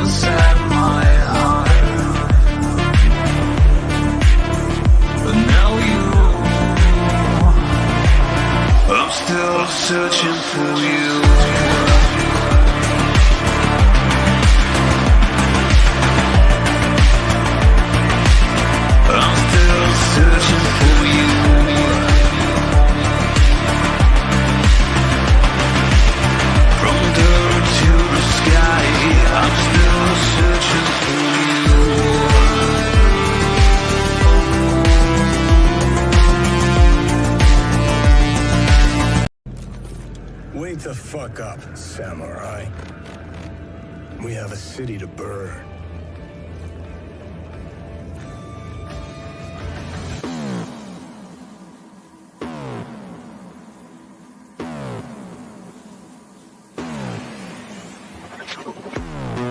inside my heart. But now I'm still searching for you. I'm still searching for you. From dirt to the sky, I'm still searching for you. Wake the fuck up, samurai. We have a city to burn.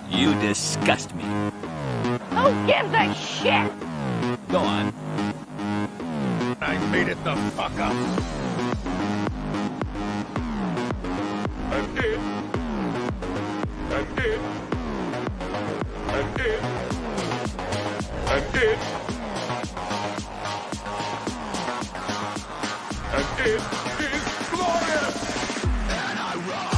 You disgust me. Who gives a shit? Go on. I made it the fuck up. I did. I did. I did. I did. I did. It's glorious. And I run.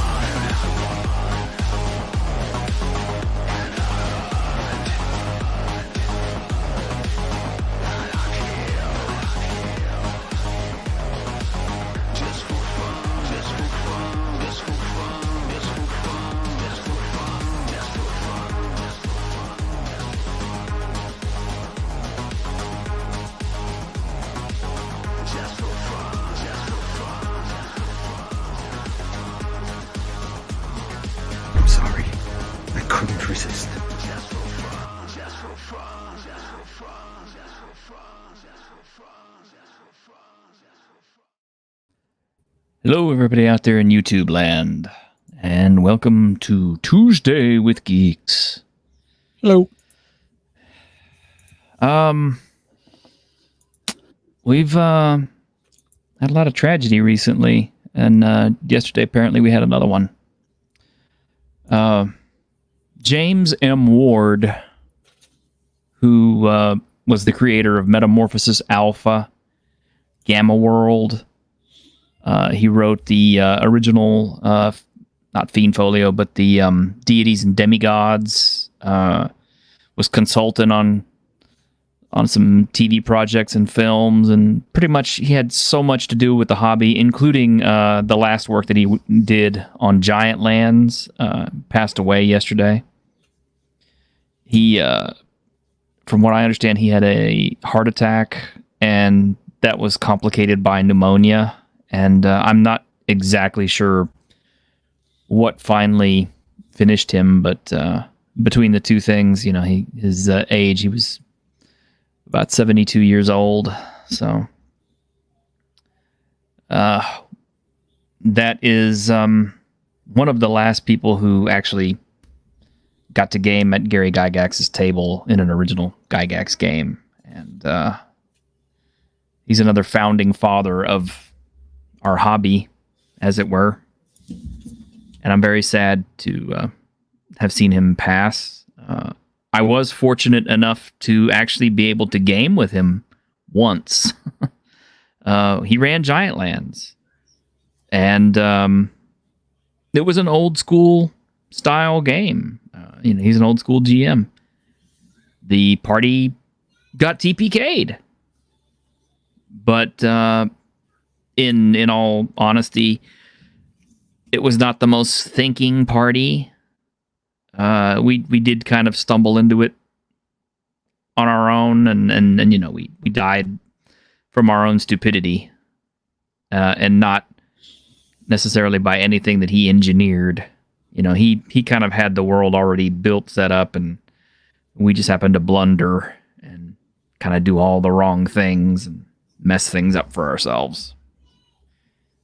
I'm sorry. I couldn't resist. Hello, everybody out there in YouTube land, and welcome to Tuesday with Geeks. Hello. We've had a lot of tragedy recently, and yesterday apparently we had another one. James M. Ward, who was the creator of Metamorphosis Alpha, Gamma World. He wrote the original, not Fiend Folio, but the Deities and Demigods. Was consultant on some TV projects and films, and pretty much he had so much to do with the hobby, including the last work that he did on Giant Lands. Passed away yesterday. He, from what I understand, he had a heart attack, and that was complicated by pneumonia. And I'm not exactly sure what finally finished him, but between the two things, you know, his age, he was about 72 years old. So that is one of the last people who actually got to game at Gary Gygax's table in an original Gygax game. And he's another founding father of our hobby, as it were. And I'm very sad to have seen him pass. I was fortunate enough to actually be able to game with him once. He ran Giant Lands. And it was an old school style game. He's an old school GM. The party got TPK'd. But in all honesty, it was not the most thinking party. We did kind of stumble into it on our own, and you know, we died from our own stupidity, and not necessarily by anything that he engineered. You know, he kind of had the world already built, set up, and we just happened to blunder and kind of do all the wrong things and mess things up for ourselves.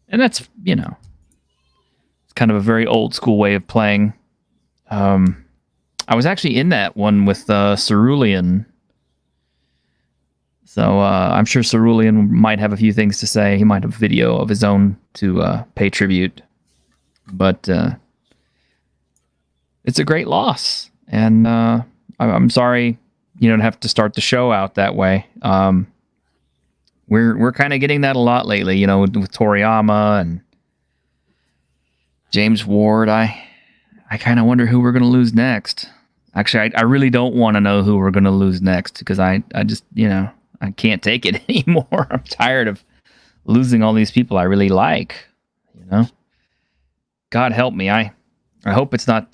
And that's, you know, it's kind of a very old school way of playing. I was actually in that one with Cerulean. So I'm sure Cerulean might have a few things to say. He might have a video of his own to pay tribute. But it's a great loss, and I'm sorry you don't have to start the show out that way. We're kind of getting that a lot lately, with Toriyama and James Ward. I kind of wonder who we're going to lose next. Actually, I really don't want to know who we're going to lose next, because I just, I can't take it anymore. I'm tired of losing all these people I really like, God help me. I hope it's not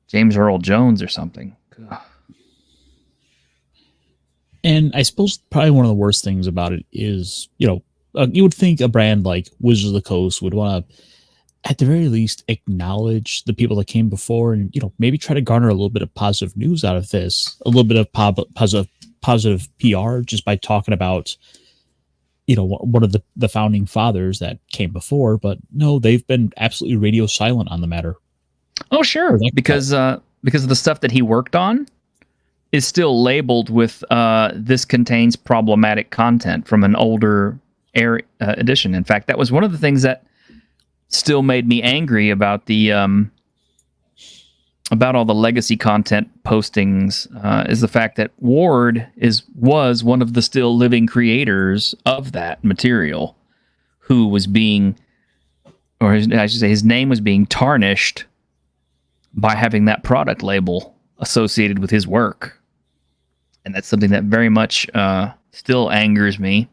James Earl Jones or something. Ugh. And I suppose probably one of the worst things about it is, you would think a brand like Wizards of the Coast would want to, at the very least, acknowledge the people that came before and, maybe try to garner a little bit of positive news out of this, a little bit of positive PR just by talking about, one of the founding fathers that came before. But no, they've been absolutely radio silent on the matter. Oh, sure. Because of the stuff that he worked on is still labeled with this contains problematic content from an older edition. In fact, that was one of the things that still made me angry about the about all the legacy content postings, is the fact that Ward was one of the still living creators of that material, who was being, or I should say, his name was being tarnished by having that product label associated with his work. And that's something that very much still angers me.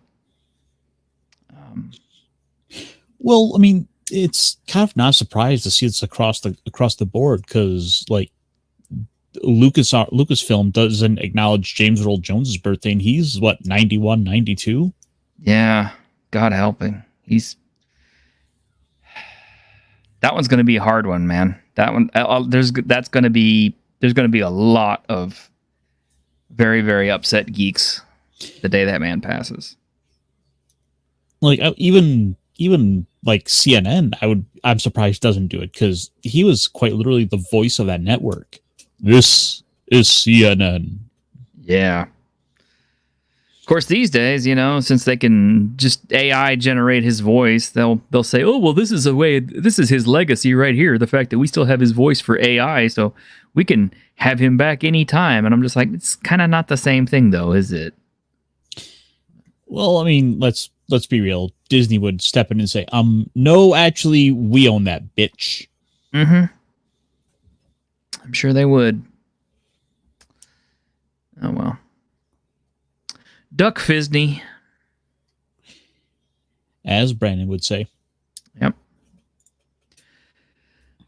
Well, I mean, it's kind of not surprised to see this across the board, because like Lucasfilm doesn't acknowledge James Earl Jones's birthday, and he's 91, 92. Yeah, God helping. That one's going to be a hard one, man. That one, there's going to be a lot of very, very upset geeks the day that man passes. Like even like CNN, I'm surprised doesn't do it, because he was quite literally the voice of that network. This is CNN. Yeah. Of course, these days, since they can just AI generate his voice, they'll say, "Oh, well, this is his legacy right here. The fact that we still have his voice for AI, so we can have him back anytime." And I'm just like, it's kind of not the same thing, though, is it? Well, I mean, let's be real. Disney would step in and say, no, actually, we own that bitch. Mm-hmm. I'm sure they would. Oh, well. Duck Fisney. As Brandon would say. Yep.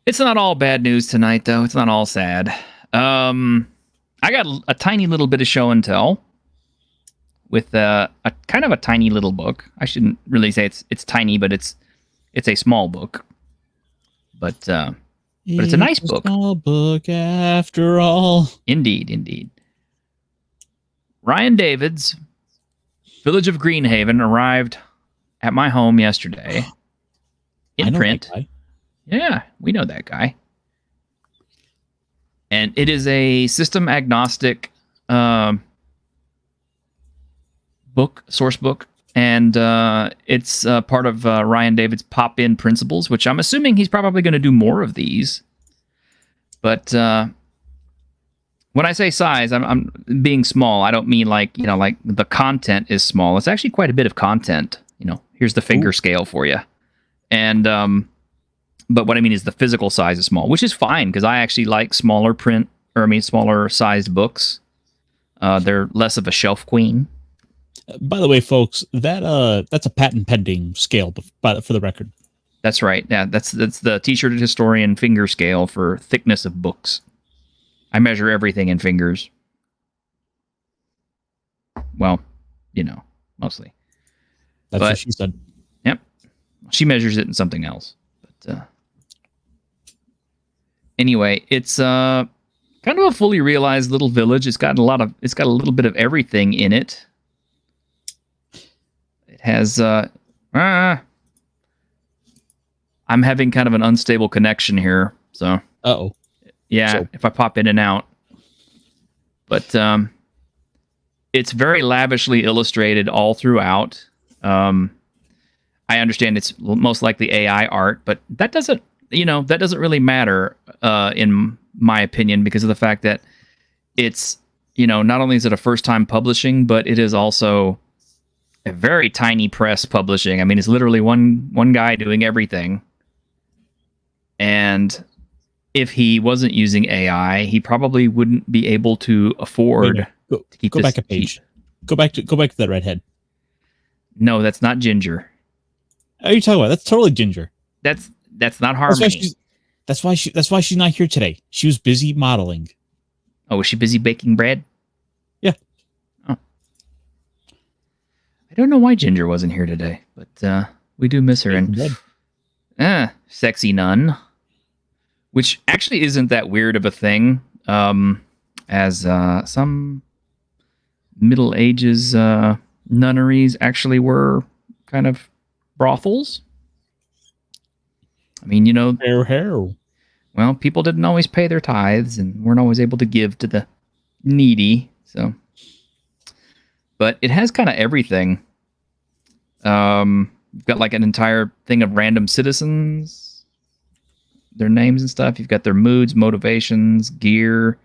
It's not all bad news tonight, though. It's not all sad. I got a tiny little bit of show and tell with a kind of a tiny little book. I shouldn't really say it's tiny, but it's a small book. But it's a nice book. Small book after all. Indeed. Ryan David's Village of Greenhaven arrived at my home yesterday in print. Yeah, we know that guy. And it is a system agnostic source book, and it's part of Ryan David's pop-in principles, which I'm assuming he's probably going to do more of these. But when I say size, I'm being small. I don't mean like the content is small. It's actually quite a bit of content. Here's the finger scale for you, and but what I mean is the physical size is small, which is fine because I actually like smaller smaller sized books. They're less of a shelf queen. By the way, folks, that's a patent pending scale, for the record. That's right. Yeah, that's the T-shirted historian finger scale for thickness of books. I measure everything in fingers. Well, mostly. That's what she said. Yep. She measures it in something else. But anyway, it's kind of a fully realized little village. It's got a little bit of everything in it. It has I'm having kind of an unstable connection here, so uh-oh. Yeah, if I pop in and out. But it's very lavishly illustrated all throughout. I understand it's most likely AI art, but that doesn't really matter in my opinion, because of the fact that it's, not only is it a first time publishing, but it is also a very tiny press publishing. I mean, it's literally one guy doing everything. And if he wasn't using AI, he probably wouldn't be able to afford Go, to keep go this back a page. cheap. Go back to that redhead. No, that's not Ginger. What are you talking about? That's totally Ginger. That's not That's Harmony. that's why she's not here today. She was busy modeling. Oh, was she busy baking bread? Yeah. Oh. I don't know why Ginger wasn't here today, but we do miss her. And sexy nun, which actually isn't that weird of a thing, as some Middle Ages nunneries actually were kind of brothels. I mean, well, people didn't always pay their tithes and weren't always able to give to the needy. So, but it has kind of everything. You've got like an entire thing of random citizens, their names and stuff. You've got their moods, motivations, gear.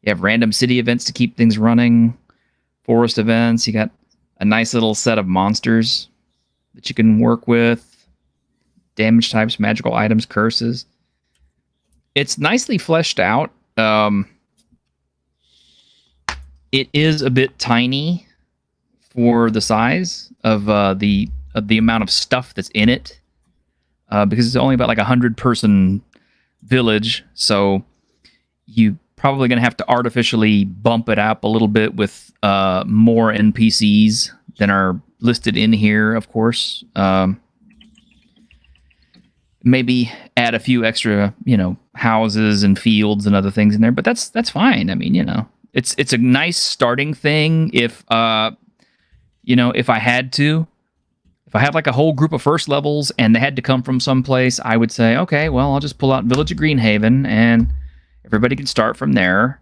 You have random city events to keep things running, forest events. You got a nice little set of monsters that you can work with, damage types, magical items, curses. It's nicely fleshed out. It is a bit tiny for the size of the amount of stuff that's in it, because it's only about like 100-person village. So you probably going to have to artificially bump it up a little bit with more NPCs than are listed in here, of course. Maybe add a few extra, houses and fields and other things in there, but that's fine. I mean, it's a nice starting thing. If if I had like a whole group of first levels and they had to come from someplace, I would say, okay, well, I'll just pull out Village of Greenhaven and everybody can start from there.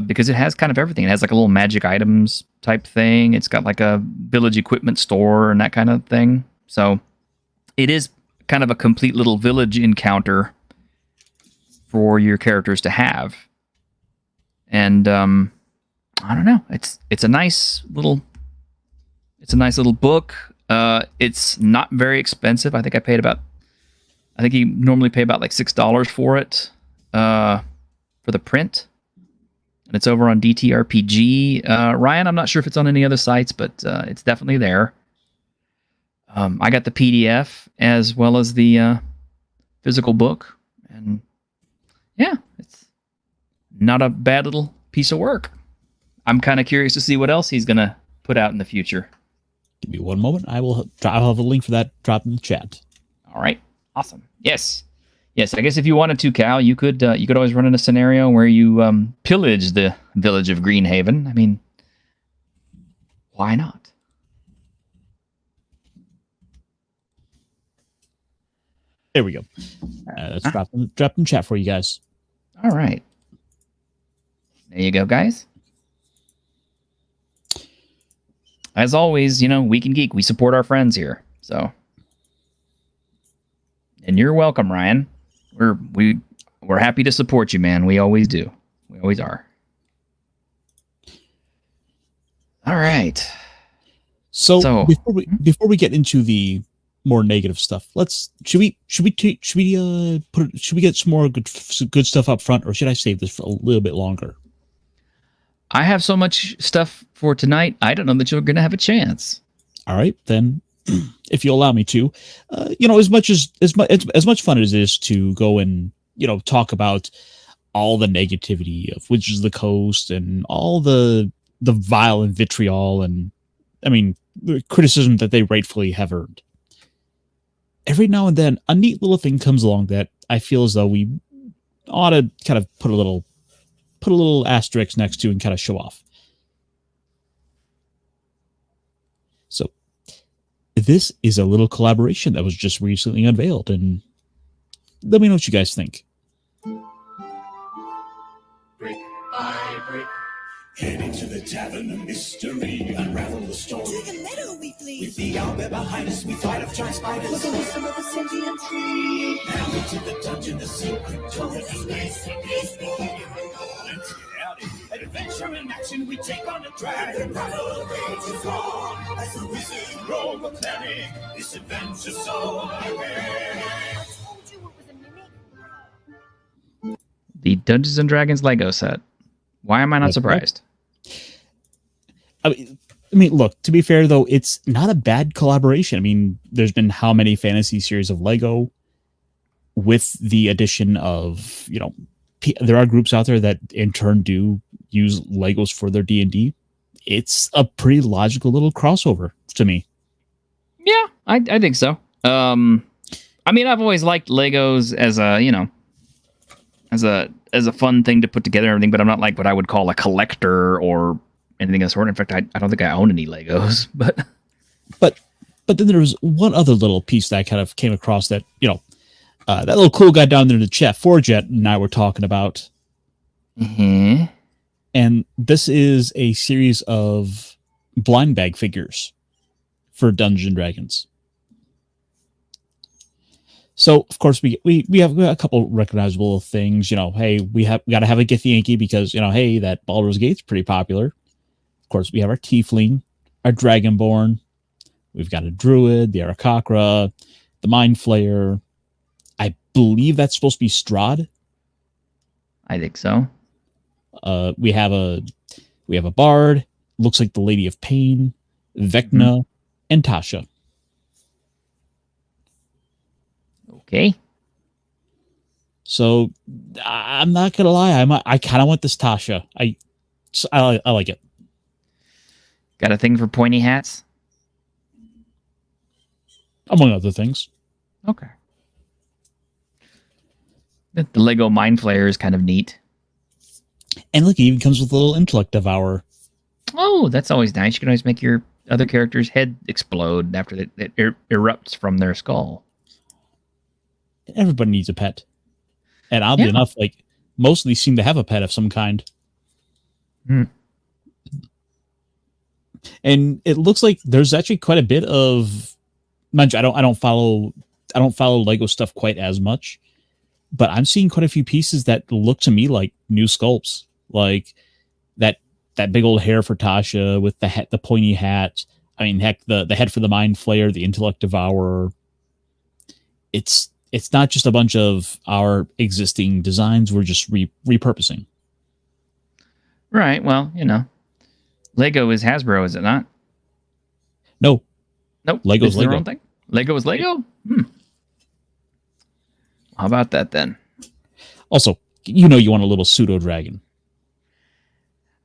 Because it has kind of everything. It has like a little magic items type thing. It's got like a village equipment store and that kind of thing. So it is kind of a complete little village encounter for your characters to have. And I don't know. It's a nice little book. It's not very expensive. I think you normally pay about like $6 for it for the print. And it's over on DTRPG. Ryan, I'm not sure if it's on any other sites, but it's definitely there. I got the PDF as well as the physical book. And yeah, it's not a bad little piece of work. I'm kind of curious to see what else he's going to put out in the future. Give me one moment. I'll have a link for that drop in the chat. All right. Awesome. Yes. I guess if you wanted to, Cal, you could always run in a scenario where you pillage the village of Greenhaven. I mean, why not? There we go. Let's drop in chat for you guys. All right. There you go, guys. As always, we can geek. We support our friends here. So, and you're welcome, Ryan. We're happy to support you, man. We always do. We always are. All right. So before we get into the more negative stuff, should we get some more good stuff up front, or should I save this for a little bit longer? I have so much stuff for tonight. I don't know that you're going to have a chance. All right, then, if you allow me to, as much fun as it is to go and talk about all the negativity of Wizards of the Coast and all the vile and vitriol and, the criticism that they rightfully have earned. Every now and then, a neat little thing comes along that I feel as though we ought to kind of put a little asterisk next to and kind of show off. So this is a little collaboration that was just recently unveiled, and let me know what you guys think. Brick by brick, Head into the tavern of mystery, unravel the story. To the meadow we flee. With the owlbear behind us, we fight off giant spiders. With the wisdom of a sentient tree. Now into the dungeon, the secret door. Let's get out in adventure and action, we take on the dragon. Battle rages on as the wizard roll the planning. This adventure so epic. I told you it was a mimic. The Dungeons and Dragons Lego set. Why am I not surprised? I mean, look, to be fair, though, it's not a bad collaboration. I mean, there's been how many fantasy series of Lego with the addition of, there are groups out there that in turn do use Legos for their D&D. It's a pretty logical little crossover to me. Yeah, I think so. I mean, I've always liked Legos as a, as a fun thing to put together and everything, but I'm not like what I would call a collector or anything of the sort. In fact, I don't think I own any Legos, but then there was one other little piece that I kind of came across that, that little cool guy down there in the chat, Forjet, and I were talking about. Mm-hmm. And this is a series of blind bag figures for Dungeons and Dragons. So, of course, we have a couple recognizable things. Hey, we got to have a Githyanki Yankee because, hey, that Baldur's Gate's pretty popular. Of course, we have our Tiefling, our Dragonborn. We've got a Druid, the Arakakra, the Mind Flayer. I believe that's supposed to be Strahd. I think so. We have a Bard. Looks like the Lady of Pain, Vecna, and Tasha. Okay. So I'm not gonna lie, I kind of want this Tasha. I like it. Got a thing for pointy hats? Among other things. Okay. The Lego Mind Flayer is kind of neat. And look, it even comes with a little intellect devour. Oh, that's always nice. You can always make your other character's head explode after it erupts from their skull. Everybody needs a pet. And oddly enough, most of these seem to have a pet of some kind. Hmm. And it looks like there's actually quite a bit of, mind you, I don't follow Lego stuff quite as much, but I'm seeing quite a few pieces that look to me like new sculpts, like that big old hair for Tasha with the pointy hat. I mean, heck, the head for the Mind Flayer, the Intellect Devourer. It's not just a bunch of our existing designs. We're just repurposing. Right. Well, Lego is Hasbro, is it not? No. Nope. Lego's their Lego. own thing? Lego is Lego? How about that then? Also, you want a little pseudo dragon.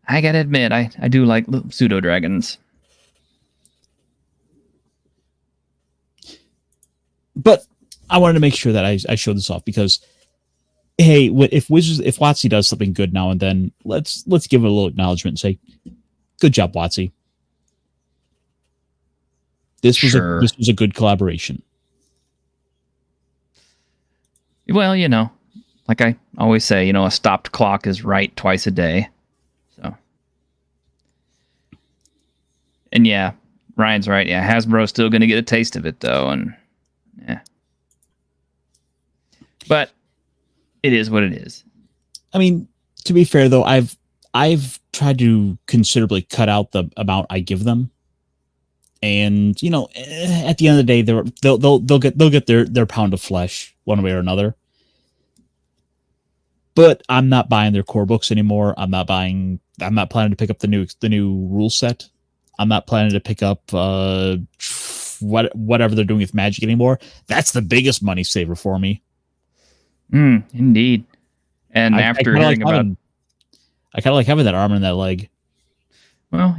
I gotta admit, I do like little pseudo dragons. But I wanted to make sure that I showed this off because, hey, if WotC does something good now and then, let's give it a little acknowledgement and say, good job, WotC. This was a good collaboration. Well, like I always say, a stopped clock is right twice a day. So, and yeah, Ryan's right. Yeah, Hasbro's still going to get a taste of it though, and yeah. But it is what it is. I mean, to be fair though, I've tried to considerably cut out the amount I give them, and at the end of the day, they'll get their pound of flesh one way or another. But I'm not buying their core books anymore. I'm not planning to pick up the new rule set. I'm not planning to pick up whatever they're doing with Magic anymore. That's the biggest money saver for me. Indeed. And after hearing about, I kind of like having that arm and that leg. Well,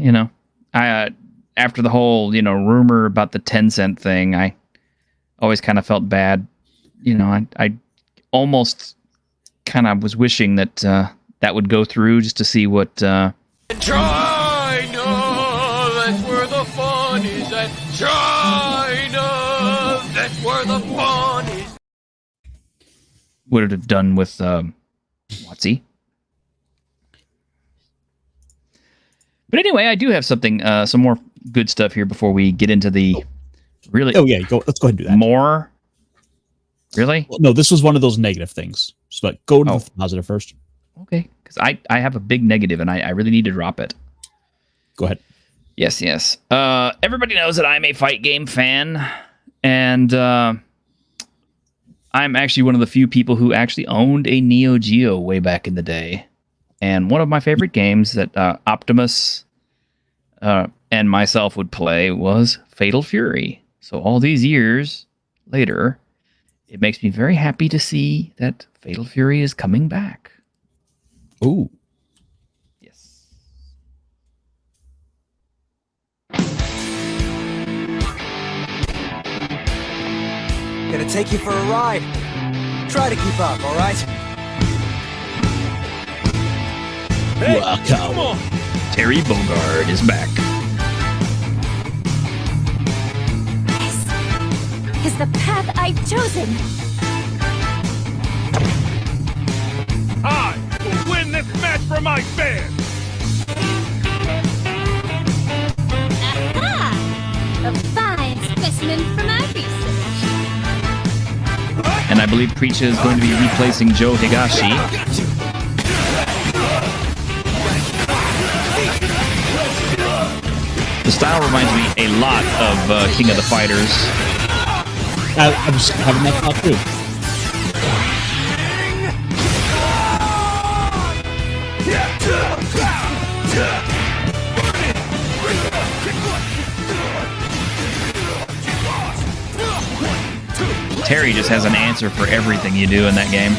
I after the whole rumor about the 10-cent thing, I always kind of felt bad. I almost kind of was wishing that that would go through just to see what. China, that's where the fun is at. China, that's where the fun is. Would it have done with WotC? But anyway, I do have something, some more good stuff here before we get into the really. Oh yeah, let's go ahead and do that. More. Really? Well, no, this was one of those negative things. But go to the positive first. Okay, because I have a big negative and I really need to drop it. Go ahead. Yes. Everybody knows that I'm a fight game fan, and I'm actually one of the few people who actually owned a Neo Geo way back in the day. And one of my favorite games that Optimus and myself would play was Fatal Fury. So all these years later, it makes me very happy to see that Fatal Fury is coming back. Ooh. Yes. Gonna take you for a ride. Try to keep up, all right? Hey, Welcome. come on. Terry Bogard is back. This is the path I've chosen. I will win this match for my fans. Aha! A fine specimen from my research. And I believe Preacha is going to be replacing Joe Higashi. The style reminds me a lot of King of the Fighters. I was having that thought too. Terry just has an answer for everything you do in that game.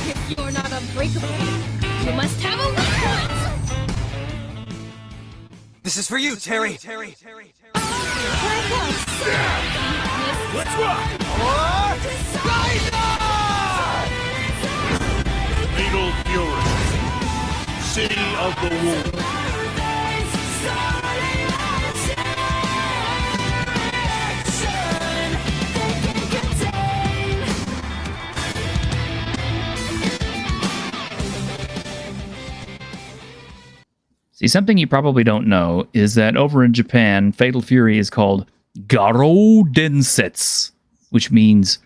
If you're not unbreakable, you must have a weak point. This is for you, Terry. Let's rock. Fatal Fury, City of the Wolves. See, something you probably don't know is that over in Japan, Fatal Fury is called Garo Densetsu, which means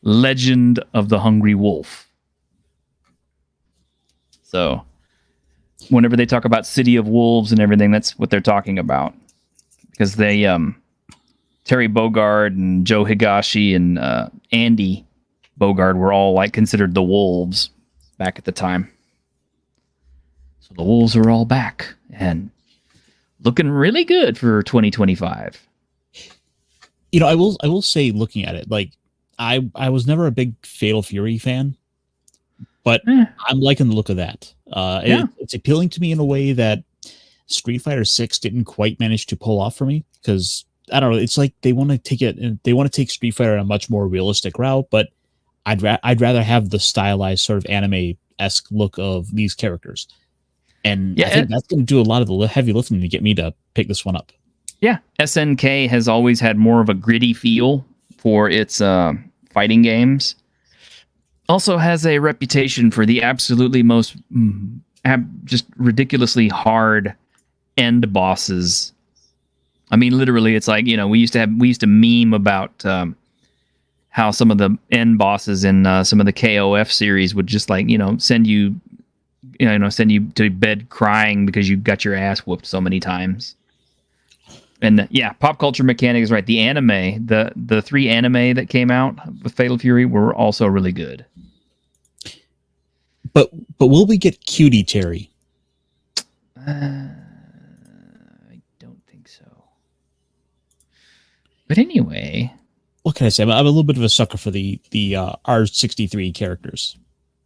Legend of the Hungry Wolf. So, whenever they talk about City of Wolves and everything, that's what they're talking about. Because they, Terry Bogard and Joe Higashi and Andy Bogard were all like considered the wolves back at the time. So the wolves are all back and looking really good for 2025. You know, I will say, looking at it, like I was never a big Fatal Fury fan, but I'm liking the look of that. It's appealing to me in a way that Street Fighter 6 didn't quite manage to pull off for me, because I don't know, it's like they want to take Street Fighter in a much more realistic route, but I'd rather have the stylized sort of anime-esque look of these characters. And I think that's going to do a lot of the heavy lifting to get me to pick this one up. Yeah, SNK has always had more of a gritty feel for its fighting games. Also has a reputation for the absolutely most just ridiculously hard end bosses. I mean, literally, it's like, you know, we used to meme about how some of the end bosses in some of the KOF series would just, like, you know, send you to bed crying because you got your ass whooped so many times. And yeah, Pop Culture Mechanic is right. The anime, the 3 anime that came out with Fatal Fury were also really good. But will we get Cutie Terry? I don't think so. But anyway, What can I say? I'm a little bit of a sucker for the R63 characters.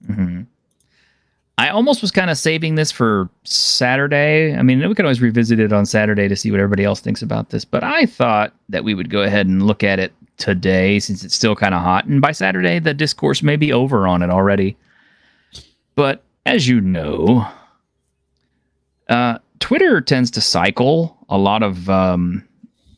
mm-hmm. I almost was kind of saving this for Saturday. I mean, we could always revisit it on Saturday to see what everybody else thinks about this. But I thought that we would go ahead and look at it today since it's still kind of hot. And by Saturday, the discourse may be over on it already. But as you know, Twitter tends to cycle a lot of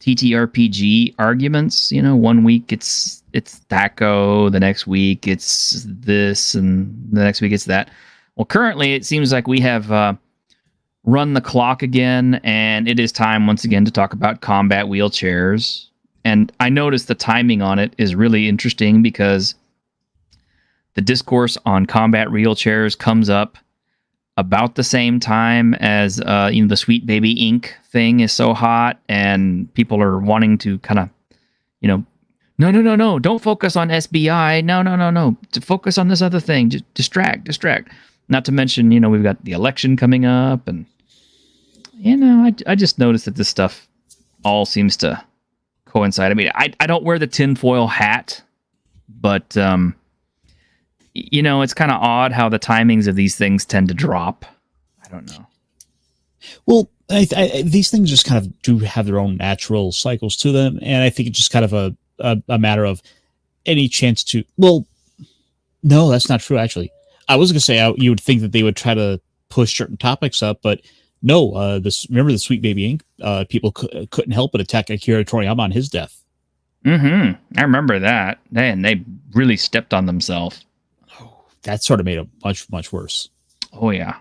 TTRPG arguments. You know, one week it's Thaco, the next week it's this, and the next week it's that. Well, currently it seems like we have run the clock again, and it is time once again to talk about combat wheelchairs. And I noticed the timing on it is really interesting because the discourse on combat wheelchairs comes up about the same time as the Sweet Baby Inc. thing is so hot, and people are wanting to kind of, no, don't focus on SBI. No, to focus on this other thing. Just distract. Not to mention, we've got the election coming up, and I just noticed that this stuff all seems to coincide. I mean, I don't wear the tinfoil hat, but it's kind of odd how the timings of these things tend to drop. I don't know. Well, these things just kind of do have their own natural cycles to them, and I think it's just kind of a matter of any chance to. Well, no, that's not true. Actually, I was going to say you would think that they would try to push certain topics up, but no. Remember the Sweet Baby Inc. People couldn't help but attack Akira Toriyama on his death. Mm-hmm. I remember that. They really stepped on themselves. That sort of made it much, much worse. Oh, yeah.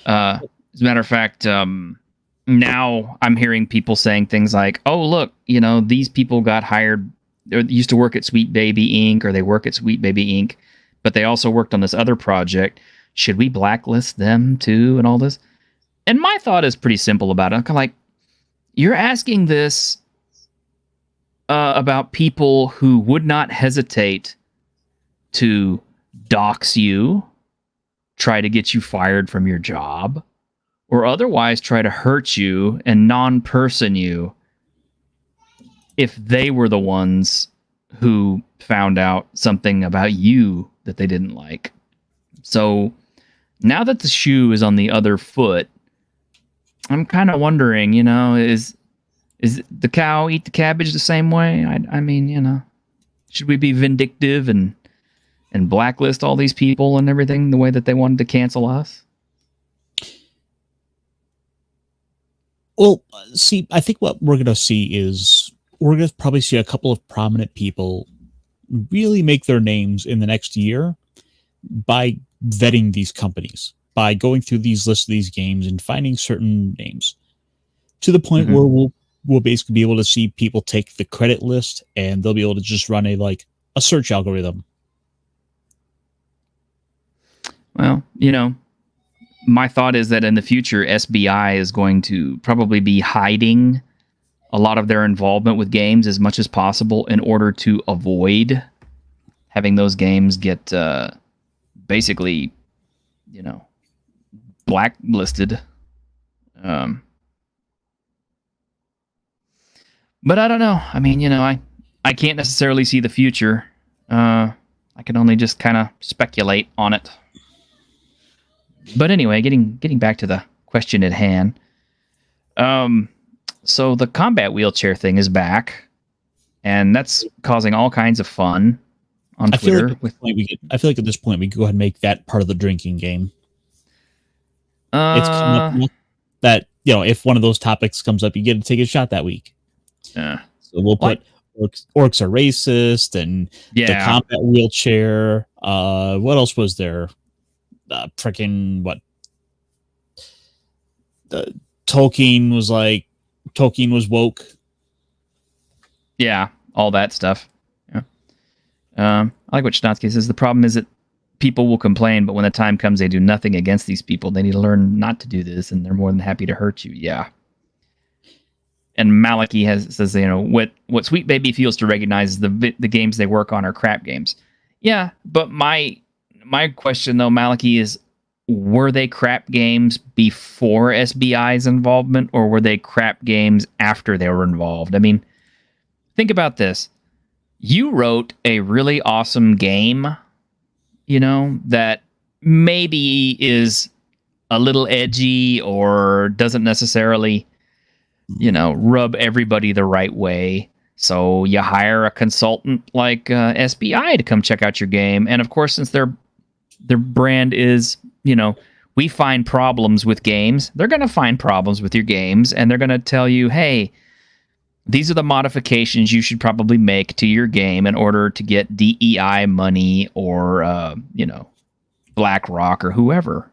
As a matter of fact, now I'm hearing people saying things like, oh, look, these people got hired, they used to work at Sweet Baby Inc., or they work at Sweet Baby Inc., but they also worked on this other project. Should we blacklist them too and all this? And my thought is pretty simple about it. I'm kind of like, you're asking this about people who would not hesitate to dox you, try to get you fired from your job, or otherwise try to hurt you and non-person you if they were the ones who found out something about you that they didn't like. So now that the shoe is on the other foot, I'm kind of wondering, is the cow eat the cabbage the same way? I mean, should we be vindictive and blacklist all these people and everything the way that they wanted to cancel us? Well, see, I think what we're going to see is we're going to probably see a couple of prominent people really make their names in the next year by vetting these companies, by going through these lists of these games and finding certain names to the point where we'll basically be able to see people take the credit list and they'll be able to just run a search algorithm. Well, my thought is that in the future, SBI is going to probably be hiding a lot of their involvement with games as much as possible in order to avoid having those games get basically, blacklisted. But I don't know. I mean, I can't necessarily see the future. I can only just kind of speculate on it. But anyway, getting back to the question at hand. So the combat wheelchair thing is back, and that's causing all kinds of fun on Twitter. I feel like at this point we can go ahead and make that part of the drinking game. It's coming up that if one of those topics comes up, you get to take a shot that week. So we'll put orcs are racist and the combat wheelchair. What else was there? Freaking what? Tolkien was woke. Yeah, all that stuff. Yeah. I like what Schnotsky says. The problem is that people will complain, but when the time comes, they do nothing against these people. They need to learn not to do this, and they're more than happy to hurt you. Yeah. and Maliki says, what Sweet Baby feels to recognize is the games they work on are crap games. Yeah, but my question though, Maliki, is were they crap games before SBI's involvement, or were they crap games after they were involved? I mean, think about this. You wrote a really awesome game, that maybe is a little edgy or doesn't necessarily, rub everybody the right way. So you hire a consultant like SBI to come check out your game. And of course, since their brand is, we find problems with games, they're going to find problems with your games, and they're going to tell you, hey, these are the modifications you should probably make to your game in order to get DEI money or, BlackRock or whoever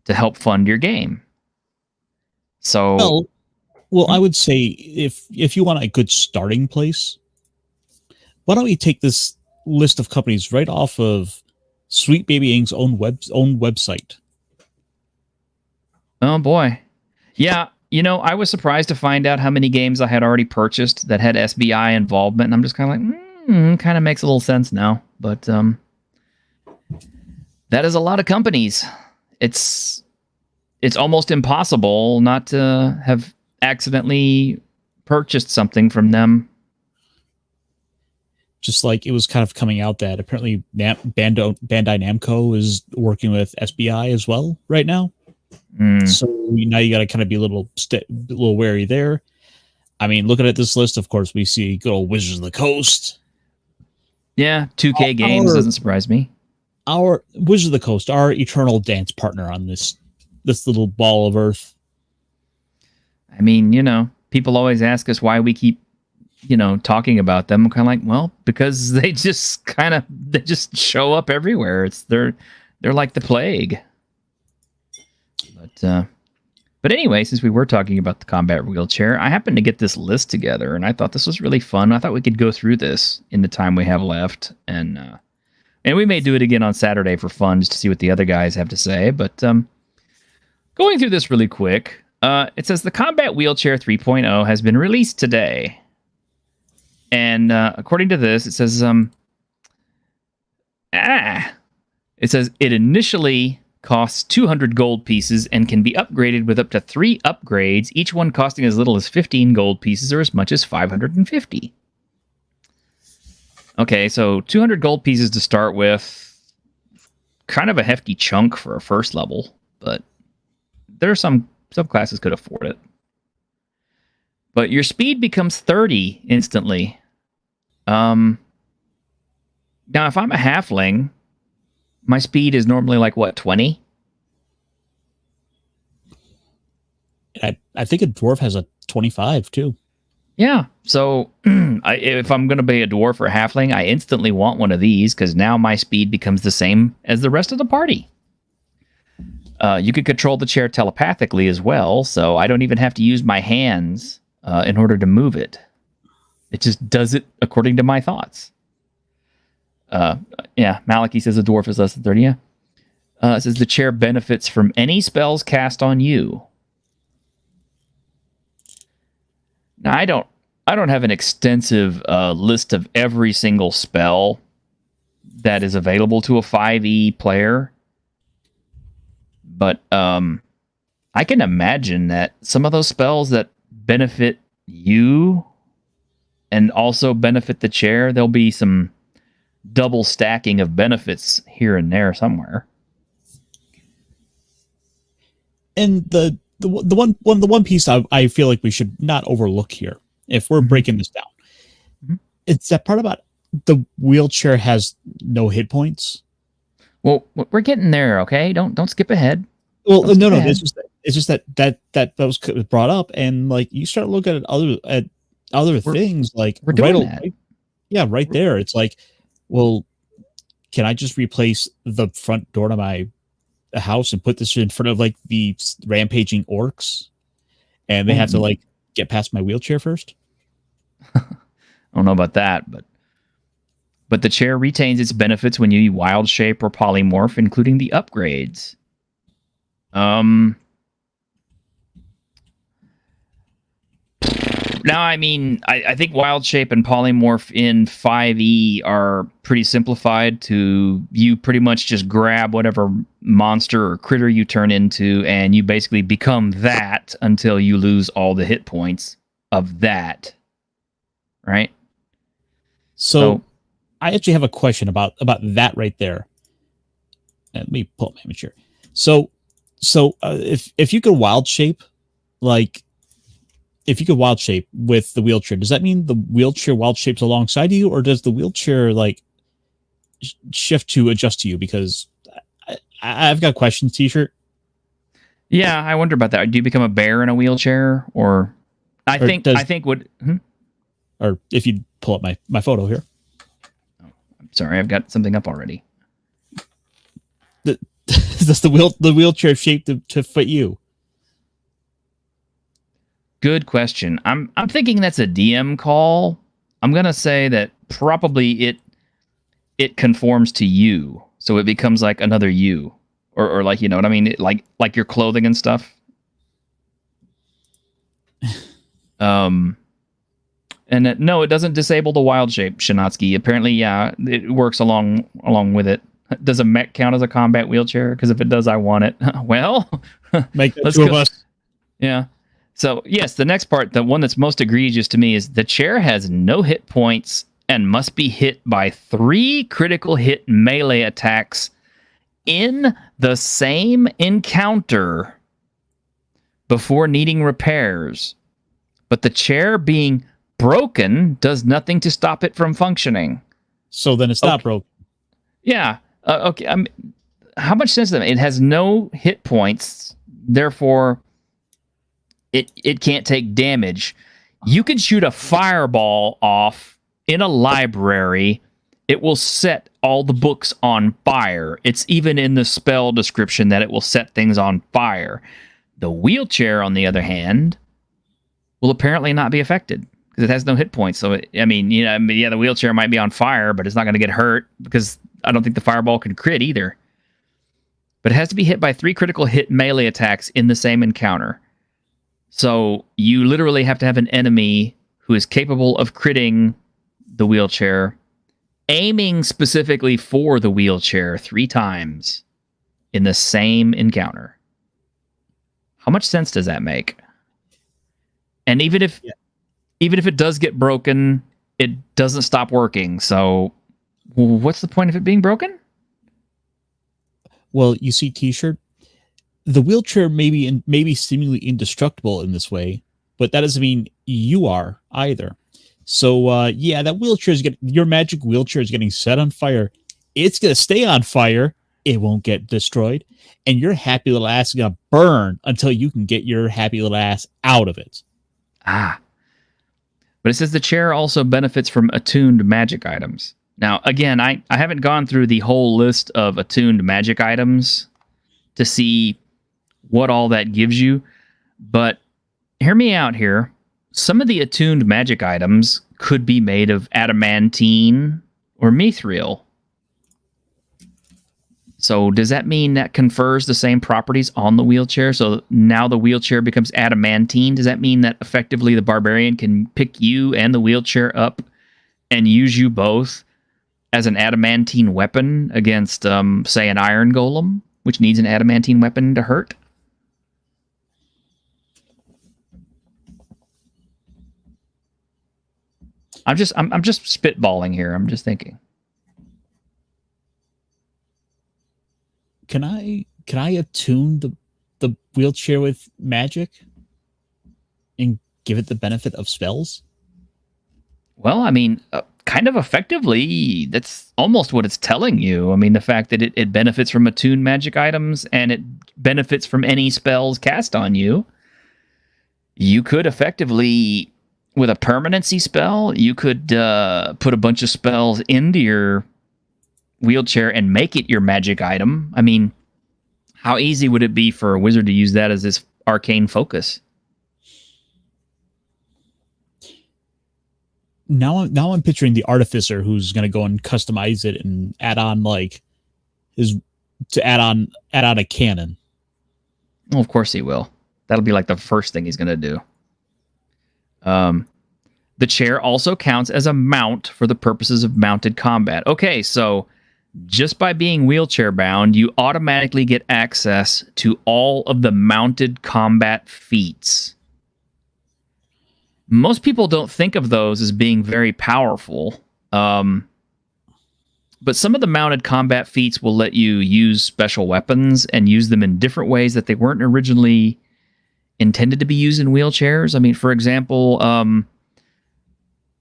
to help fund your game. So, well, I would say if you want a good starting place, why don't we take this list of companies right off of Sweet Baby Inc.'s own website? Oh boy, yeah. I was surprised to find out how many games I had already purchased that had SBI involvement, and I'm just kind of like, kind of makes a little sense now. But that is a lot of companies. It's almost impossible not to have accidentally purchased something from them. Just like it was kind of coming out that apparently Bandai Namco is working with SBI as well right now. So now you got to kind of be a little wary there. I mean, looking at this list, of course, we see good old Wizards of the Coast. Yeah, 2K Games doesn't surprise me. Our Wizards of the Coast, our eternal dance partner on this little ball of earth. I mean, people always ask us why we keep, talking about them. I'm kind of like, well, because they just show up everywhere. They're like the plague. But anyway, since we were talking about the combat wheelchair, I happened to get this list together, and I thought this was really fun. I thought we could go through this in the time we have left, and we may do it again on Saturday for fun, just to see what the other guys have to say. But going through this really quick, it says the Combat Wheelchair 3.0 has been released today, and according to this, it says it initially costs 200 gold pieces and can be upgraded with up to 3 upgrades, each one costing as little as 15 gold pieces or as much as 550. Okay, so 200 gold pieces to start with. Kind of a hefty chunk for a first level, but there are some classes could afford it. But your speed becomes 30 instantly. Now, if I'm a halfling, my speed is normally like, what, 20? I think a dwarf has a 25, too. Yeah, so if I'm going to be a dwarf or a halfling, I instantly want one of these, because now my speed becomes the same as the rest of the party. You could control the chair telepathically as well, so I don't even have to use my hands in order to move it. It just does it according to my thoughts. Yeah, Maliki says a dwarf is less than 30. Yeah. It says the chair benefits from any spells cast on you. Now, I don't have an extensive list of every single spell that is available to a 5e player, but I can imagine that some of those spells that benefit you and also benefit the chair, there'll be some double stacking of benefits here and there somewhere. And the one piece I feel like we should not overlook here, if we're breaking this down, it's that part about the wheelchair has no hit points. Well, we're getting there, okay? Don't skip ahead. Well, no, it's just that was brought up, and like you start looking at other things, like we're doing that. Right there. It's like, well, can I just replace the front door to my house and put this in front of like the rampaging orcs, and they have to like get past my wheelchair first? I don't know about that, but the chair retains its benefits when you wild shape or polymorph, including the upgrades. Now, I mean, I think Wild Shape and Polymorph in 5e are pretty simplified to you pretty much just grab whatever monster or critter you turn into, and you basically become that until you lose all the hit points of that. Right? So I actually have a question about that right there. Let me pull up my image here. So if you could Wild Shape, like, if you could Wild Shape with the wheelchair, does that mean the wheelchair Wild Shapes alongside you, or does the wheelchair like shift to adjust to you? Because I've got questions. T-shirt. Yeah, I wonder about that. Do you become a bear in a wheelchair, or I think would. Or if you pull up my photo here. Oh, I'm sorry, I've got something up already. Does the wheelchair shape to fit you? Good question. I'm thinking that's a DM call. I'm gonna say that probably it conforms to you, so it becomes like another you, or like, you know what I mean, like your clothing and stuff. And no, it doesn't disable the Wild Shape, Shinatsky. Apparently, yeah, it works along with it. Does a mech count as a combat wheelchair? Because if it does, I want it. Well, make that two of us. Yeah. So, yes, the next part, the one that's most egregious to me, is the chair has no hit points and must be hit by 3 critical hit melee attacks in the same encounter before needing repairs. But the chair being broken does nothing to stop it from functioning. So then it's not broken. Yeah. Okay. How much sense does that make? It has no hit points, therefore it can't take damage. You can shoot a fireball off in a library. It will set all the books on fire. It's even in the spell description that it will set things on fire. The wheelchair, on the other hand, will apparently not be affected because it has no hit points. So, the wheelchair might be on fire, but it's not going to get hurt because I don't think the fireball can crit either. But it has to be hit by 3 critical hit melee attacks in the same encounter. So you literally have to have an enemy who is capable of critting the wheelchair, aiming specifically for the wheelchair 3 times in the same encounter. How much sense does that make? And even if it does get broken, it doesn't stop working. So what's the point of it being broken? Well, you see, T-shirt, the wheelchair may be seemingly indestructible in this way, but that doesn't mean you are either. So that wheelchair your magic wheelchair is getting set on fire. It's gonna stay on fire. It won't get destroyed, and your happy little ass is gonna burn until you can get your happy little ass out of it. But it says the chair also benefits from attuned magic items. Now, again, I haven't gone through the whole list of attuned magic items to see what all that gives you, but hear me out here. Some of the attuned magic items could be made of adamantine or mithril. So does that mean that confers the same properties on the wheelchair? So now the wheelchair becomes adamantine. Does that mean that effectively the barbarian can pick you and the wheelchair up and use you both as an adamantine weapon against, say, an iron golem, which needs an adamantine weapon to hurt? I'm just spitballing here. I'm just thinking. Can I attune the wheelchair with magic and give it the benefit of spells? Well, I mean, kind of effectively, that's almost what it's telling you. I mean, the fact that it benefits from attuned magic items and it benefits from any spells cast on you. You could effectively, with a permanency spell, you could put a bunch of spells into your wheelchair and make it your magic item. I mean, how easy would it be for a wizard to use that as his arcane focus? Now I'm picturing the artificer who's going to go and customize it and add on add on a cannon. Well, of course he will. That'll be like the first thing he's going to do. The chair also counts as a mount for the purposes of mounted combat. Okay, so just by being wheelchair bound, you automatically get access to all of the mounted combat feats. Most people don't think of those as being very powerful. But some of the mounted combat feats will let you use special weapons and use them in different ways that they weren't originally intended to be used in wheelchairs. I mean, for example, I'm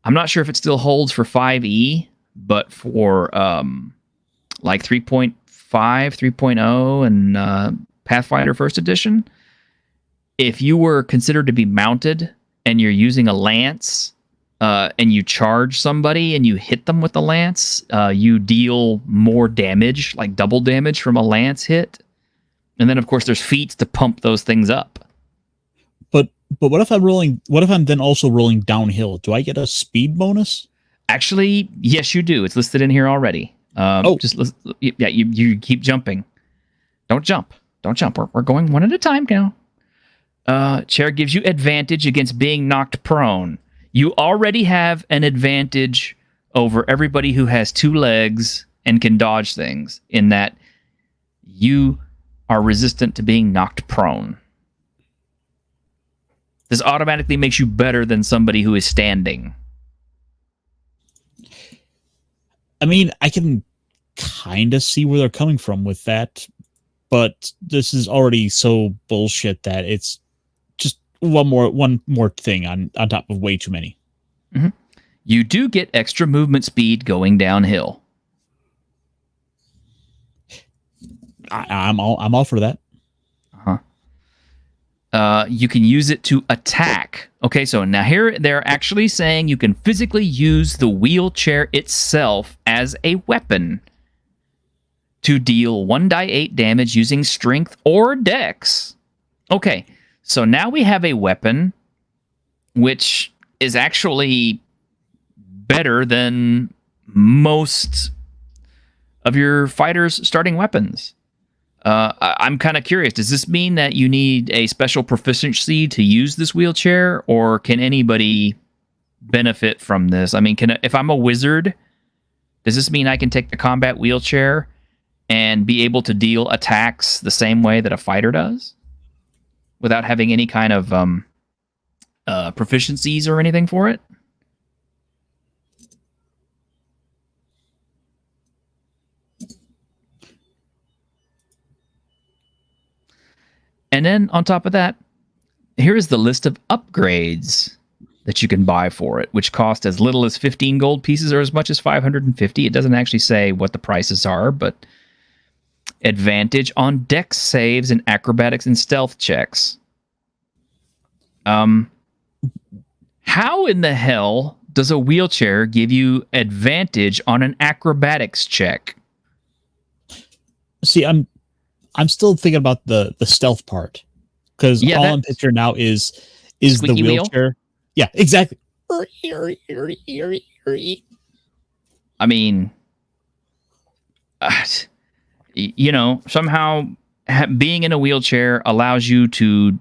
not sure if it still holds for 5e, but for like 3.5, 3.0, and Pathfinder First Edition, if you were considered to be mounted and you're using a lance, and you charge somebody and you hit them with the lance, you deal more damage, like double damage from a lance hit. And then, of course, there's feats to pump those things up. But what if I'm rolling? What if I'm then also rolling downhill? Do I get a speed bonus? Actually, yes, you do. It's listed in here already. You keep jumping. Don't jump. We're going one at a time now. Chair gives you advantage against being knocked prone. You already have an advantage over everybody who has 2 legs and can dodge things, in that you are resistant to being knocked prone. This automatically makes you better than somebody who is standing. I mean, I can kind of see where they're coming from with that, but this is already so bullshit that it's just one more thing on top of way too many. Mm-hmm. You do get extra movement speed going downhill. I'm all for that. You can use it to attack. Okay, so now here they're actually saying you can physically use the wheelchair itself as a weapon to deal 1d8 damage using strength or dex. Okay, so now we have a weapon which is actually better than most of your fighters' starting weapons. I'm kind of curious. Does this mean that you need a special proficiency to use this wheelchair, or can anybody benefit from this? I mean, if I'm a wizard, does this mean I can take the combat wheelchair and be able to deal attacks the same way that a fighter does, without having any kind of proficiencies or anything for it? And then on top of that, here is the list of upgrades that you can buy for it, which cost as little as 15 gold pieces or as much as 550. It doesn't actually say what the prices are, but advantage on dex saves and acrobatics and stealth checks. How in the hell does a wheelchair give you advantage on an acrobatics check? See, I'm still thinking about the stealth part, because all I'm picturing now is the wheelchair. Wheel? Yeah, exactly. I mean, somehow being in a wheelchair allows you to,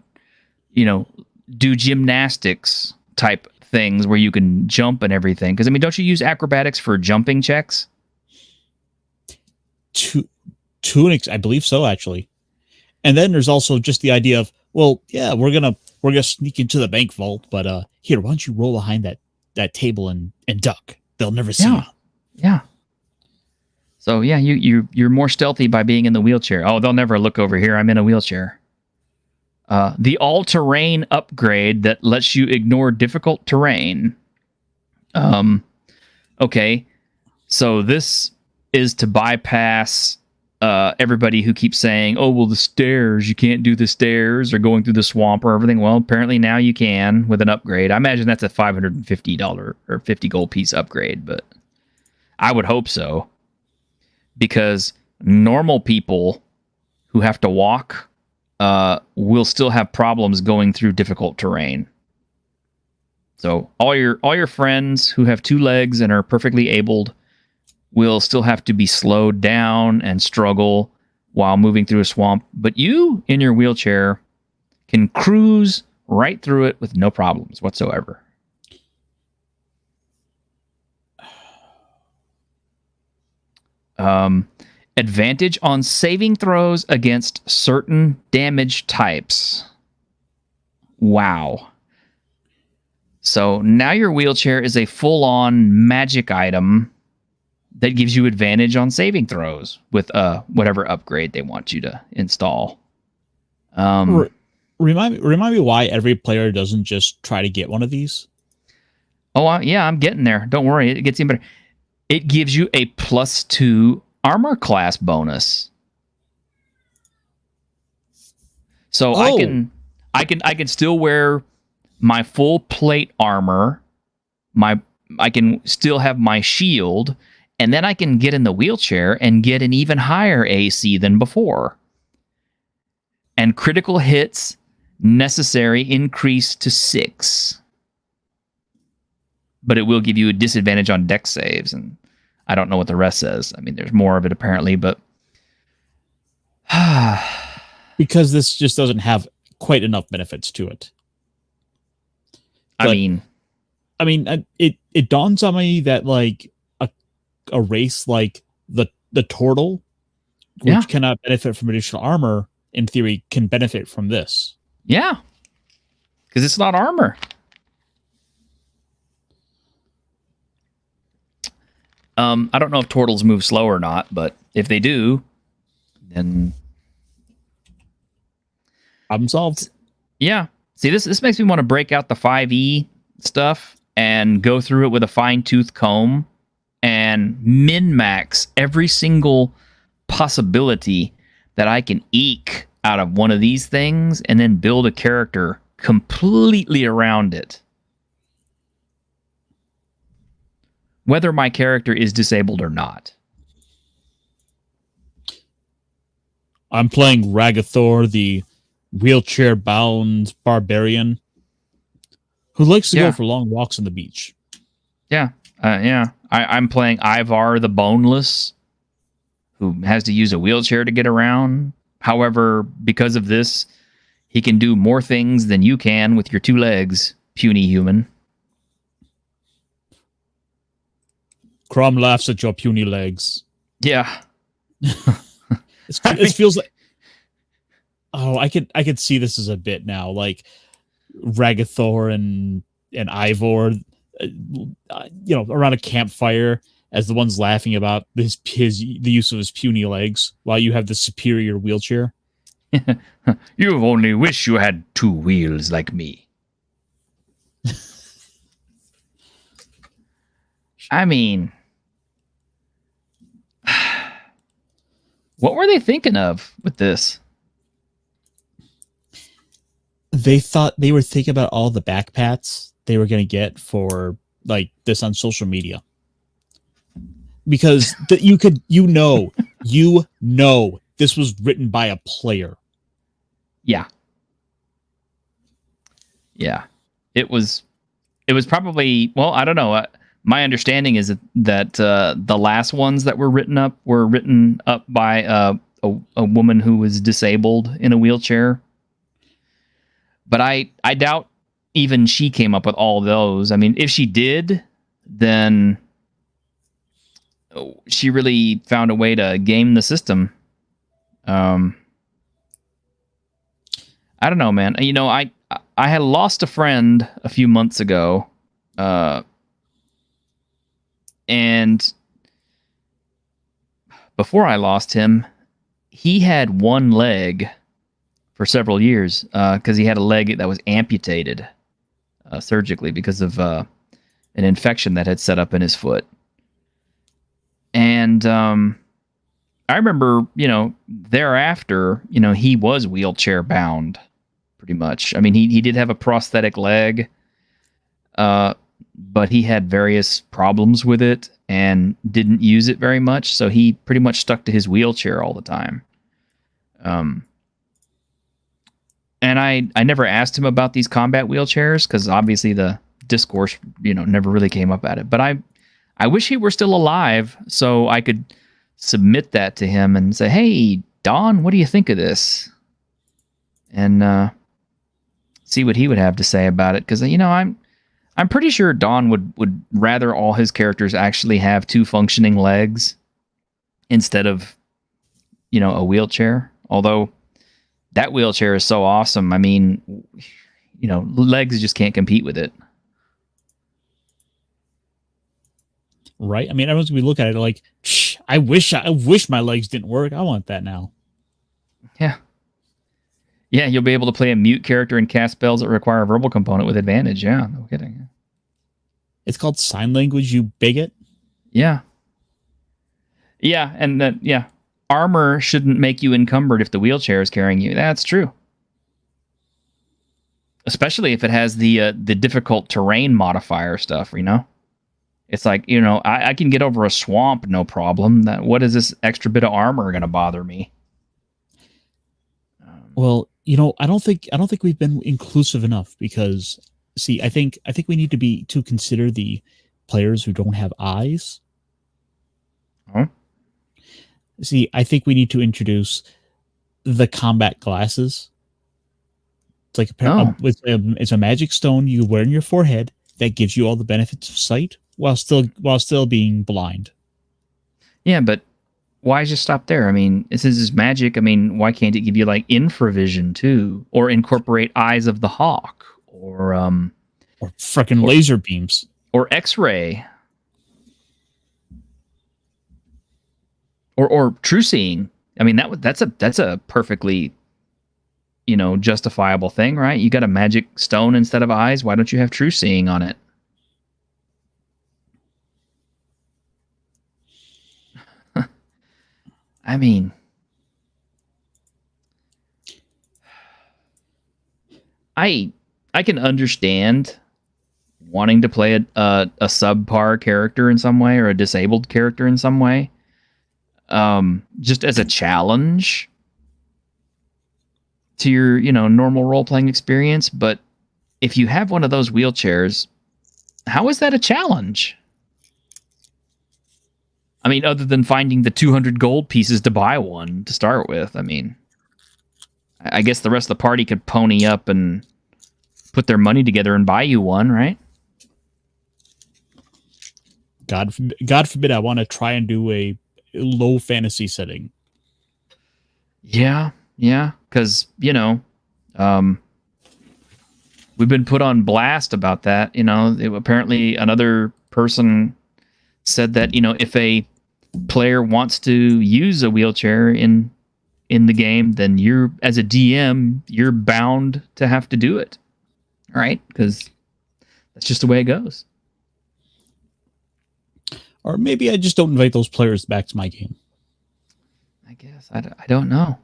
do gymnastics type things where you can jump and everything. Because, I mean, don't you use acrobatics for jumping checks? I believe so, actually. And then there's also just the idea of, well, yeah, we're gonna sneak into the bank vault, but here, why don't you roll behind that table and duck? They'll never see you. Yeah. So yeah, you're more stealthy by being in the wheelchair. Oh, they'll never look over here. I'm in a wheelchair. The all-terrain upgrade that lets you ignore difficult terrain. Okay, so this is to bypass everybody who keeps saying, oh, well, the stairs, you can't do the stairs, or going through the swamp or everything. Well, apparently now you can with an upgrade. I imagine that's a $550 or 50 gold piece upgrade, but I would hope so, because normal people who have to walk will still have problems going through difficult terrain. So all your friends who have 2 legs and are perfectly abled will still have to be slowed down and struggle while moving through a swamp. But you, in your wheelchair, can cruise right through it with no problems whatsoever. Advantage on saving throws against certain damage types. Wow. So now your wheelchair is a full-on magic item that gives you advantage on saving throws with whatever upgrade they want you to install. Remind me why every player doesn't just try to get one of these. Oh, yeah, I'm getting there. Don't worry, it gets even better. It gives you a +2 armor class bonus. So I can still wear my full plate armor. I can still have my shield, and then I can get in the wheelchair and get an even higher AC than before. And critical hits necessary increase to 6. But it will give you a disadvantage on dex saves, and I don't know what the rest says. I mean, there's more of it apparently, but because this just doesn't have quite enough benefits to it. But, I mean, it dawns on me that like a race like the turtle, which cannot benefit from additional armor, in theory, can benefit from this. Yeah, because it's not armor. I don't know if turtles move slow or not, but if they do, then problem solved. Yeah. See, this makes me want to break out the 5e stuff and go through it with a fine-tooth comb and min-max every single possibility that I can eke out of one of these things and then build a character completely around it. Whether my character is disabled or not. I'm playing Ragathor, the wheelchair-bound barbarian who likes to go for long walks on the beach. Yeah, I'm playing Ivar the Boneless, who has to use a wheelchair to get around. However, because of this, he can do more things than you can with your 2 legs, puny human. Crom laughs at your puny legs. Yeah. It feels like... Oh, I could see this as a bit now. Like, Ragathor and Ivor, around a campfire as the ones laughing about the use of his puny legs while you have the superior wheelchair. You only wish you had 2 wheels like me. I mean, what were they thinking of with this? They thought they were thinking about all the backpats they were going to get for like this on social media. Because you know, this was written by a player. Yeah. Yeah. It was probably, well, I don't know. My understanding is that the last ones that were written up by a woman who was disabled in a wheelchair. But I doubt even she came up with all those. I mean, if she did, then she really found a way to game the system. I don't know, man. You know, I had lost a friend a few months ago. And before I lost him, he had one leg for several years because he had a leg that was amputated surgically because of an infection that had set up in his foot. And I remember, thereafter, he was wheelchair bound pretty much. I mean, he did have a prosthetic leg, but he had various problems with it and didn't use it very much. So he pretty much stuck to his wheelchair all the time. And I never asked him about these combat wheelchairs because obviously the discourse, never really came up at it. But I wish he were still alive so I could submit that to him and say, "Hey, Don, what do you think of this?" And see what he would have to say about it. Because, I'm pretty sure Don would rather all his characters actually have 2 functioning legs. instead of, a wheelchair. Although that wheelchair is so awesome. I mean, legs just can't compete with it. Right? I mean, everyone's gonna be looking at it like, I wish my legs didn't work. I want that now. Yeah. Yeah, you'll be able to play a mute character and cast spells that require a verbal component with advantage. Yeah, no kidding. It's called sign language, you bigot. Yeah. Yeah, and armor shouldn't make you encumbered if the wheelchair is carrying you. That's true. Especially if it has the difficult terrain modifier stuff, It's like, I can get over a swamp, no problem. What is this extra bit of armor going to bother me? Well, I don't think we've been inclusive enough because, see, I think we need to consider the players who don't have eyes. Huh? See, I think we need to introduce the combat glasses. It's like it's a magic stone you wear in your forehead that gives you all the benefits of sight while still being blind. Yeah, but why just stop there? I mean, this is magic. I mean, why can't it give you like infravision too, or incorporate eyes of the hawk, or frickin' laser beams, or X-ray, or true seeing? I mean, that's a perfectly justifiable thing, right? You got a magic stone instead of eyes. Why don't you have true seeing on it? I mean, I can understand wanting to play a subpar character in some way or a disabled character in some way, just as a challenge to your normal role playing experience. But if you have one of those wheelchairs, how is that a challenge? I mean, other than finding the 200 gold pieces to buy one to start with, I mean, I guess the rest of the party could pony up and put their money together and buy you one, right? God forbid I want to try and do a low fantasy setting. Yeah, because, we've been put on blast about that. Apparently another person said that, if a player wants to use a wheelchair in the game, then you're, as a DM, you're bound to have to do it, right? Because that's just the way it goes. Or maybe I just don't invite those players back to my game. I guess I don't know.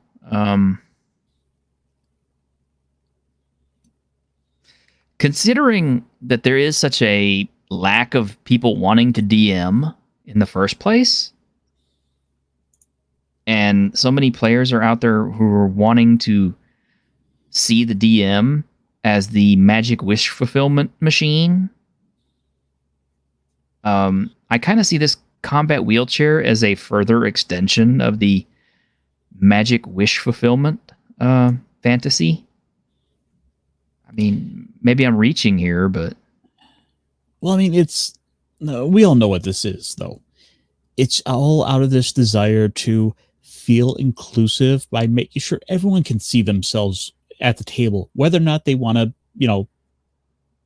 Considering that there is such a lack of people wanting to DM in the first place, and so many players are out there who are wanting to see the DM as the magic wish fulfillment machine, I kind of see this combat wheelchair as a further extension of the magic wish fulfillment fantasy. I mean, maybe I'm reaching here, but... Well, I mean, we all know what this is, though. It's all out of this desire to feel inclusive by making sure everyone can see themselves at the table, whether or not they want to,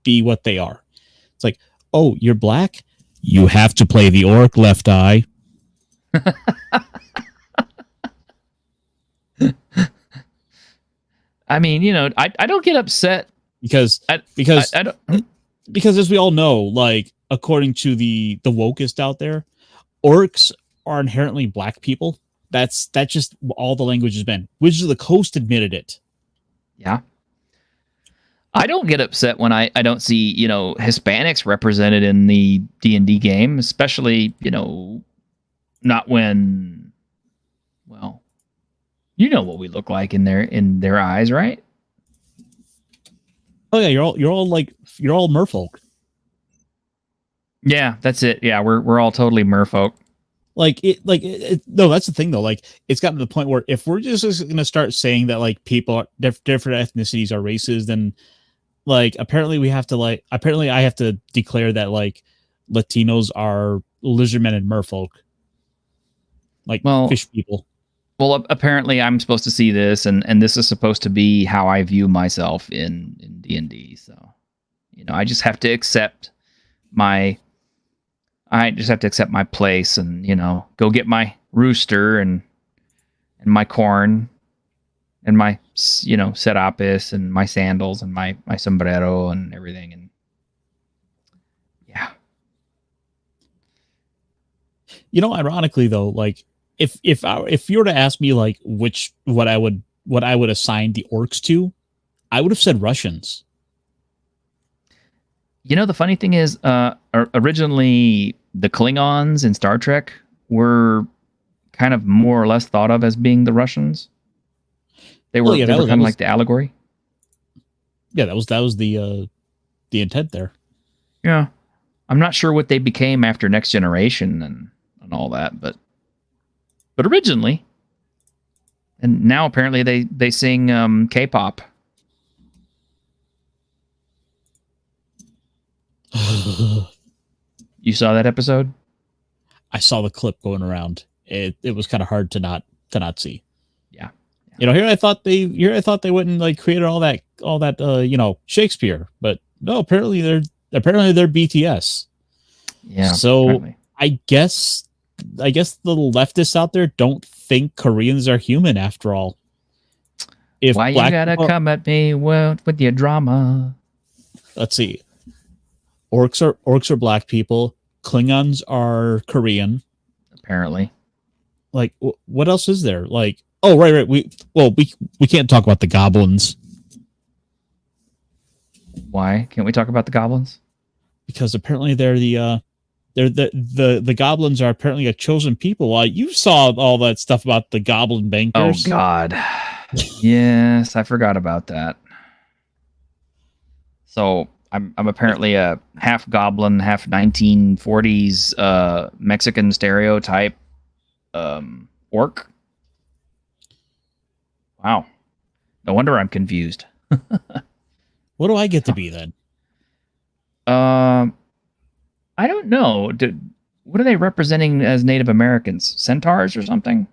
be what they are. It's like, oh, you're black? You have to play the orc left eye. I mean, I don't get upset because as we all know, like, according to the wokest out there, orcs are inherently black people. That's just all the language has been. Wizards of the Coast admitted it. Yeah. I don't get upset when I don't see, Hispanics represented in the D&D game, especially, not when, well, you know what we look like in their eyes, right? Oh yeah, you're all merfolk. Yeah, that's it. Yeah, we're all totally merfolk. No, that's the thing though. Like, it's gotten to the point where if we're just going to start saying that like people are different ethnicities are races, then like apparently I have to declare that like Latinos are lizardmen and merfolk. like Well- fish people. Well, apparently I'm supposed to see this, and this is supposed to be how I view myself in D&D. So, I just have to accept my place, and go get my rooster and my corn and my serapis and my sandals and my sombrero and everything, and yeah. Ironically though, like if you were to ask me like what I would assign the orcs to, I would have said Russians. The funny thing is, originally the Klingons in Star Trek were kind of more or less thought of as being the Russians. They were, that was kind of like the allegory. Yeah, that was the intent there. Yeah, I'm not sure what they became after Next Generation and all that, but originally, and now apparently they sing K-pop. You saw that episode? I saw the clip going around. It was kind of hard to not see. Yeah. Here I thought they went and like created all that Shakespeare, but no, apparently they're BTS. Yeah. So apparently. I guess the leftists out there don't think Koreans are human after all. If Why you black gotta people- come at me with your drama? Let's see. Orcs are black people. Klingons are Korean. Apparently. Like, what else is there? Like, oh, right. We can't talk about the goblins Why can't we talk about the goblins? because apparently they're the goblins are apparently a chosen people. You saw all that stuff about the goblin Oh bankers. God. Yes, I forgot about that. So I'm apparently a half goblin, half 1940s Mexican stereotype orc. Wow. No wonder I'm confused. What do I get to be then? I don't know. What are they representing as Native Americans? Centaurs or something?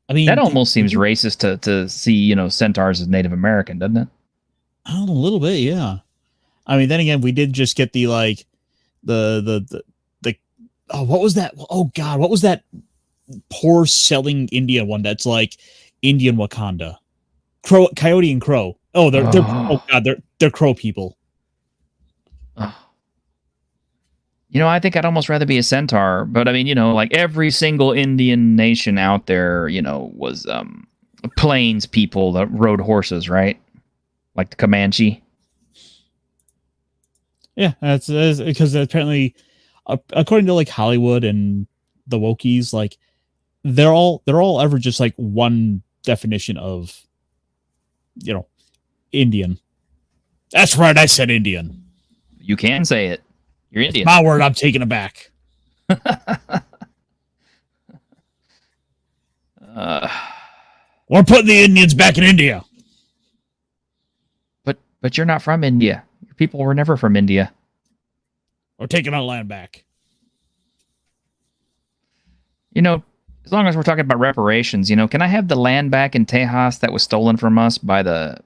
I mean, That almost seems racist to see, centaurs as Native American, doesn't it? a little bit, yeah. I mean, then again, we did just get the what was that? Oh God, what was that poor selling Indian one that's like Indian Wakanda? Coyote and Crow. Oh, they're Crow people. I think I'd almost rather be a centaur, but I mean, like every single Indian nation out there, was plains people that rode horses, right? Like the Comanche. Yeah, that's because apparently, according to like Hollywood and the Wokies, like they're all ever just like one definition of, Indian. That's right, I said Indian. You can say it. You're Indian. My word, I'm taking it back. We're putting the Indians back in India. But you're not from India. Your people were never from India. We're taking our land back. As long as we're talking about reparations, can I have the land back in Tejas that was stolen from us by the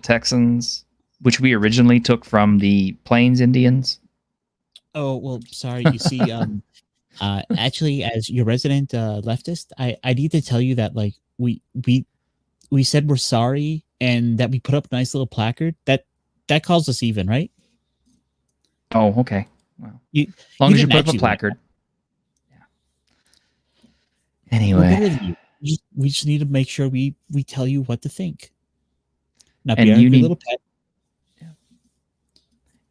Texans, which we originally took from the Plains Indians? Oh, well, sorry. You see, actually, as your resident leftist, I need to tell you that like we said we're sorry and that we put up a nice little placard that calls us even, right? Oh, okay. Well, You, as long as you didn't put up a actually placard. Yeah. We're Anyway. better than you. We just need to make sure we tell you what to think. Not And be our you good need- little pet.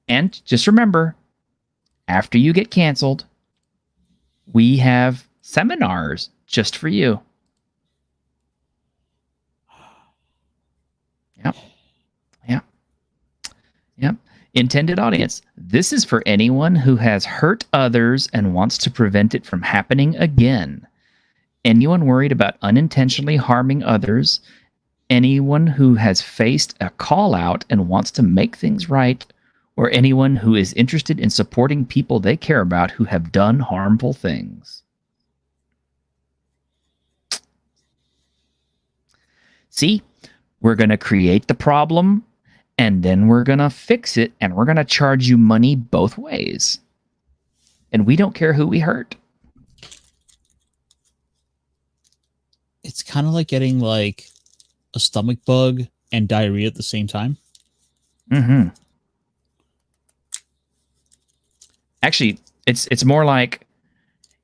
And just remember, after you get canceled, we have seminars just for you. Yep. Yep. Yep. Intended audience. This is for anyone who has hurt others and wants to prevent it from happening again. Anyone worried about unintentionally harming others. Anyone who has faced a call out and wants to make things right. Or anyone who is interested in supporting people they care about who have done harmful things. See, we're going to create the problem, and then we're going to fix it, and we're going to charge you money both ways. And we don't care who we hurt. It's kind of like getting like a stomach bug and diarrhea at the same time. Mm-hmm. Actually, it's more like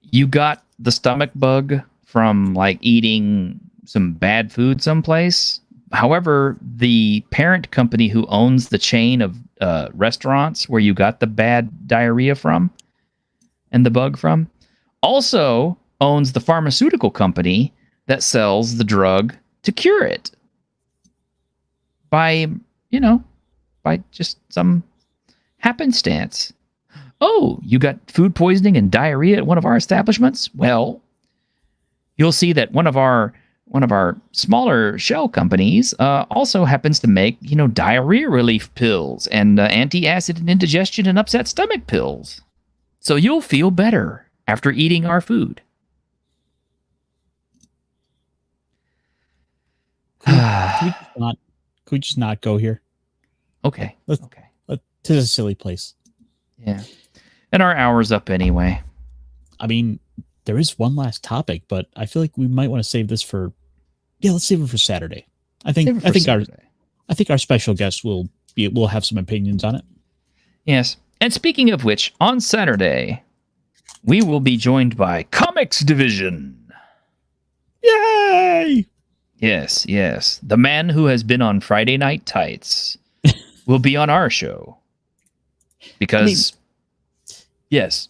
you got the stomach bug from like eating some bad food someplace. However, the parent company who owns the chain of restaurants where you got the bad diarrhea from and the bug from also owns the pharmaceutical company that sells the drug to cure it by just some happenstance. Oh, you got food poisoning and diarrhea at one of our establishments? Well, you'll see that one of our smaller shell companies also happens to make, diarrhea relief pills and anti-acid and indigestion and upset stomach pills. So you'll feel better after eating our food. Can we just not go here? Okay. Okay. This is a silly place. Yeah. And our hour's up anyway. I mean, there is one last topic, but I feel like we might want to save this for. Yeah, let's save it for Saturday. I think our special guest will have some opinions on it. Yes. And speaking of which, on Saturday, we will be joined by Comics Division. Yay! Yes, yes. The man who has been on Friday Night Tights will be on our show. Because yes.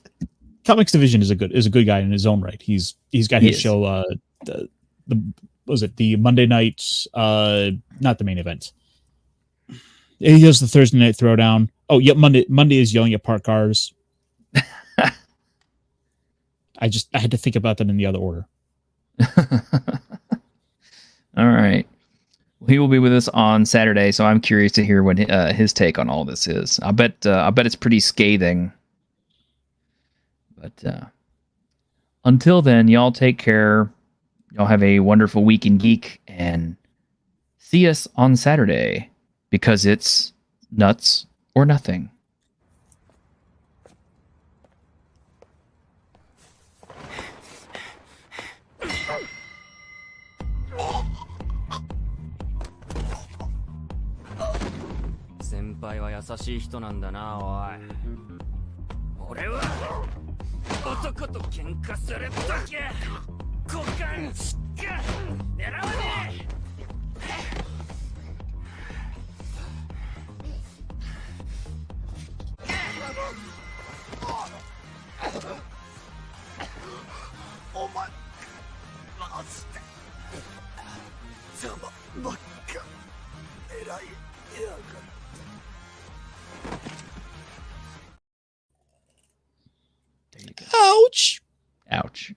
Comics Division is a good guy in his own right. He's got his show the Monday night not the main event. He does the Thursday night throwdown. Oh, yeah, Monday is Yelling at Park Cars. I had to think about them in the other order. All right. He will be with us on Saturday, so I'm curious to hear what his take on all this is. I bet it's pretty scathing. But until then, y'all take care. Y'all have a wonderful week in Geek, and see us on Saturday, because it's nuts or nothing. Senpai は優しい人なんだな、おい。俺は男と喧嘩するとき股間しか狙わねえ。お前マジで邪魔ばっか偉いやがって。Ouch! Ouch.